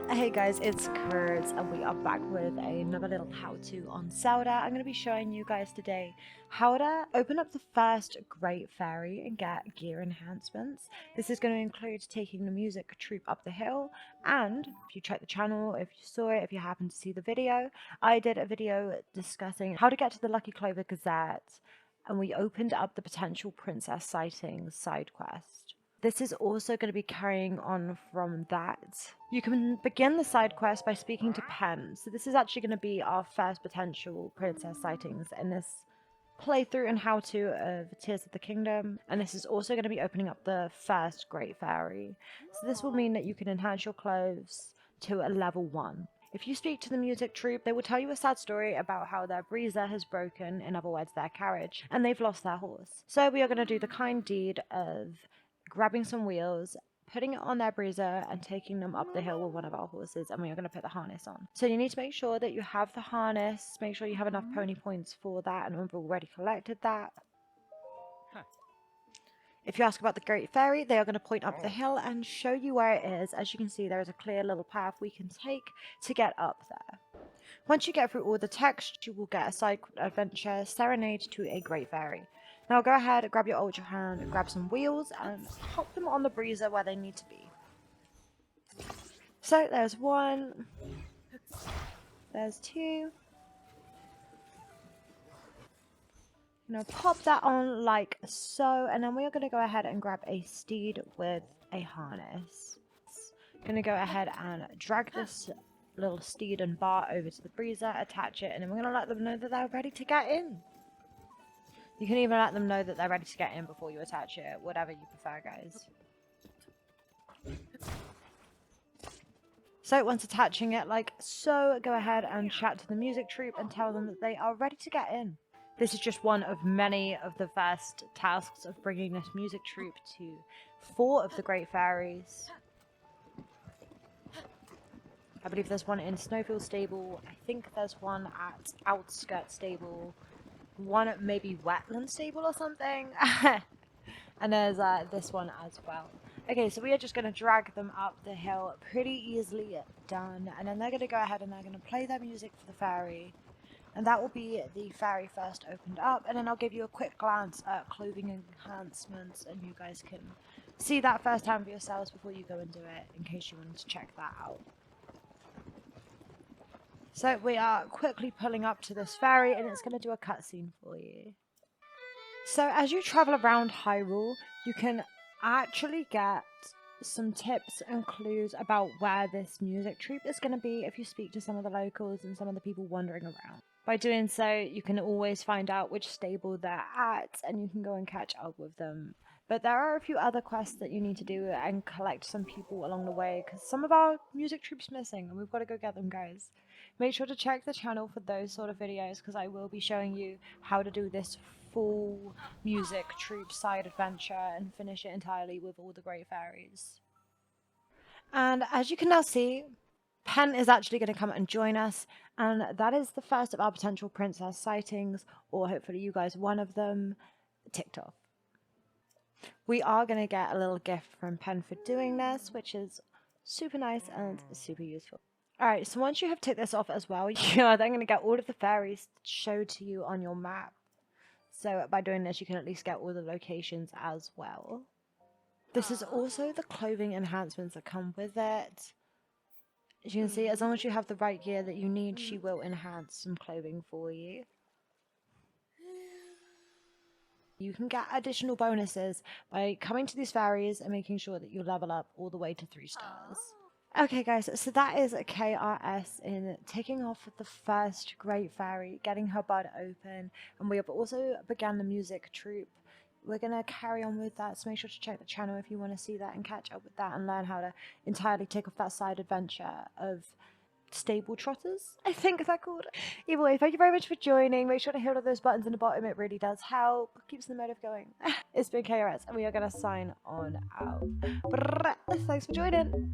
Hey guys, it's Kurt and we are back with another little how-to on Zelda. I'm going to be showing you guys today how to open up the first Great Fairy and get gear enhancements. This is going to include taking the music troupe up the hill, and if you check the channel, if you saw it, if you happen to see the video, I did a video discussing how to get to the Lucky Clover Gazette, and we opened up the potential Princess Sightings side quest. This is also going to be carrying on from that. You can begin the side quest by speaking to Pen. So this is actually going to be our first potential princess sightings in this playthrough and how-to of Tears of the Kingdom. And this is also going to be opening up the first Great Fairy. So this will mean that you can enhance your clothes to a level 1. If you speak to the music troupe, they will tell you a sad story about how their breezer has broken, in other words their carriage, and they've lost their horse. So we are going to do the kind deed of grabbing some wheels, putting it on their breezer and taking them up the hill with one of our horses, and we are going to put the harness on. So you need to make sure that you have the harness, make sure you have enough pony points for that, and we've already collected that. If you ask about the Great Fairy, they are going to point up the hill and show you where it is. As you can see, there is a clear little path we can take to get up there. Once you get through all the text, you will get a side adventure, Serenade to a Great Fairy. Now go ahead, grab your Ultra Hand, grab some wheels, and hop them on the breezer where they need to be. So there's one, there's two. Pop that on like so, and then we are going to go ahead and grab a steed with a harness. Going to go ahead and drag this little steed and bar over to the breezer, attach it, and then we're going to let them know that they're ready to get in. You can even let them know that they're ready to get in before you attach it, whatever you prefer, guys. So once attaching it like so, go ahead and chat to the music troupe and tell them that they are ready to get in. This is just one of many of the first tasks of bringing this music troupe to 4 of the Great Fairies. I believe there's one in Snowfield Stable, I think there's one at Outskirts Stable, one at maybe Wetland Stable or something, and there's this one as well. Okay, so we are just going to drag them up the hill, pretty easily done, and then they're going to go ahead and they're going to play their music for the fairy, and that will be the fairy first opened up, and then I'll give you a quick glance at clothing enhancements, and you guys can see that firsthand for yourselves before you go and do it, in case you wanted to check that out. So we are quickly pulling up to this fairy, and it's going to do a cutscene for you. So as you travel around Hyrule, you can actually get some tips and clues about where this music troupe is going to be if you speak to some of the locals and some of the people wandering around. By doing so, you can always find out which stable they're at, and you can go and catch up with them. But there are a few other quests that you need to do and collect some people along the way, because some of our music troupes missing, and we've got to go get them, guys. Make sure to check the channel for those sort of videos, because I will be showing you how to do this full music troupe side adventure and finish it entirely with all the Great Fairies. And as you can now see, Pen is actually going to come and join us, and that is the first of our potential princess sightings, or hopefully you guys one of them, ticked off. We are going to get a little gift from Pen for doing this, which is super nice and super useful. Alright, so once you have ticked this off as well, you are then going to get all of the fairies showed to you on your map. So by doing this, you can at least get all the locations as well. This is also the clothing enhancements that come with it. As you can see, as long as you have the right gear that you need, she will enhance some clothing for you. You can get additional bonuses by coming to these fairies and making sure that you level up all the way to 3 stars. Okay guys, so that is a KRS in ticking off the first Great Fairy, getting her bud open, and we have also begun the music troupe. We're going to carry on with that, so make sure to check the channel if you want to see that and catch up with that and learn how to entirely tick off that side adventure of stable trotters, I think they're called. Either way, thank you very much for joining. Make sure to hit all those buttons in the bottom, it really does help. Keeps the motive going. It's been KRS, and we are going to sign on out. Thanks for joining.